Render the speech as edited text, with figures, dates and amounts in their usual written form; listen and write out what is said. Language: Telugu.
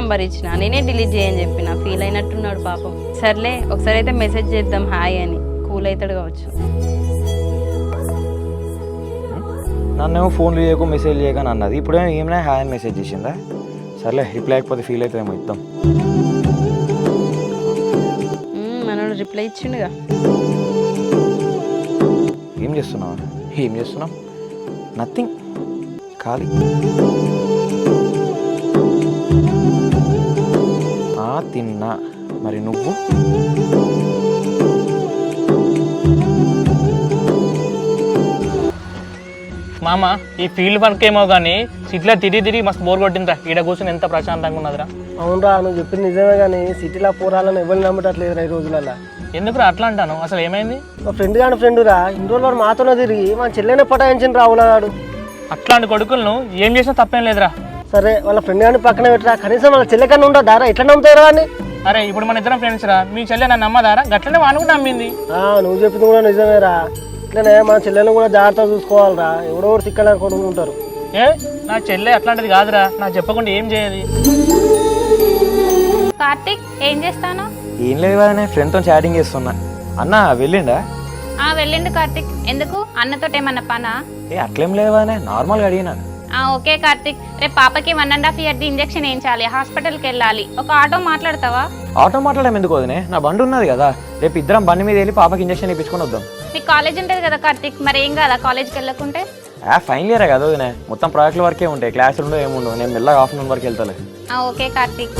నంబర్ ఇచ్చిన, నేనే డిలీట్ చేయని చెప్పిన. ఫీల్ అయినట్టున్నాడు పాపం. సర్లే ఒకసారి అయితే మెసేజ్ చేద్దాం హాయ్ అని, కూల్ అవుతాడు కావచ్చు. నన్నేమో ఫోన్లు చేయకు మెసేజ్ చేయకని అన్నది, ఇప్పుడేమో ఏమైనా హాయ్ అని మెసేజ్ చేసిందా? సర్లే రిప్లై అయిపోతే ఫీల్ అవుతుందేమో ఇద్దాం. మనోడు రిప్లై ఇచ్చిండుగా. ఏం చేస్తున్నావు? ఏం చేస్తున్నాం? నథింగ్, ఖాళీ. తిన్నా. మరి నువ్వు? మామ ఈ ఫీల్డ్ వర్క్ ఏమో కానీ సిటీలో తిరిగి మస్తు బోర్ కొట్టిందిరా. ఈడ కూర్చొని ఎంత ప్రశాంతంగా ఉన్నదిరా. అవునరా, నువ్వు చెప్పింది నిజమే, కానీ సిటీలో పోరాలని ఎవరిని నమ్మటట్లేదురా ఈ రోజులలో. ఎందుకురా అట్లా అంటాను? అసలు ఏమైంది? మా ఫ్రెండ్ కాని ఫ్రెండ్ రా, ఇన్ని రోజులు వాడు మాతోనే తిరిగి మా చెల్లెనే పటాయించిన రావులాడు. అట్లాంటి కొడుకులను ఏం చేసినా తప్పేం లేదురా. సరే వాళ్ళ ఫ్రెండ్ కానీ పక్కన పెట్టరా, కనీసం వాళ్ళ చెల్లె కన్నా ఉండదా రా? ఎట్లా నమ్ముతారా అని? అరే ఇప్పుడు మన ఇద్దరం ఫ్రెండ్స్ రా, మీ చెల్లె నన్ను నమ్మదారా? గట్లనే వాను కూడా నమ్మింది. నువ్వు చెప్పింది కూడా నిజమేరా. ఇట్లనే మన చెల్లెని కూడా జాగ్రత్తగా చూసుకోవాలిరా, ఎవడో తిక్కలే కొడుకు ఉంటారు. ఏ నా చెల్లె అట్లాంటిది కాదురా, నాకు చెప్పకుండా ఏం చేయదు. కార్తిక్ ఏం చేస్తాను? ఏం లేదు కదా, నేను ఫ్రెండ్తో చాటింగ్ చేస్తున్నా. అన్న వెళ్ళిండా? వెళ్ళిండు కార్తిక్. ఎందుకు? అన్నతో ఏమన్నా పనా? అట్లేం లేవానే, నార్మల్గా అడిగినా. ఓకే కార్తిక్, రేపు పాపకి 1.5 years ఇంజెక్షన్ వేయించాలి, హాస్పిటల్కి వెళ్ళాలి. ఒక ఆటో మాట్లాడతావా? ఆటో మాట్లాడడం ఎందుకు వదినే, నా బండి ఉన్నది కదా. రేపు ఇద్దరం బండి మీద వెళ్ళి పాపకి ఇంజక్షన్ ఇప్పించుకొని వద్దాం. మీకు కాలేజ్ ఉంటుంది కదా కార్తిక్, మరి ఏం కాదా కాలేజ్కి వెళ్ళకుంటే? ఫైనల్ ఇయరే కదా వదినే, మొత్తం ప్రాజెక్టుల వరకే ఉంటాయి, క్లాస్ ఉండవు ఏముండవు. నేను మెల్లగా ఆఫ్టర్నూన్ వరకు వెళ్తాను. ఓకే కార్తిక్.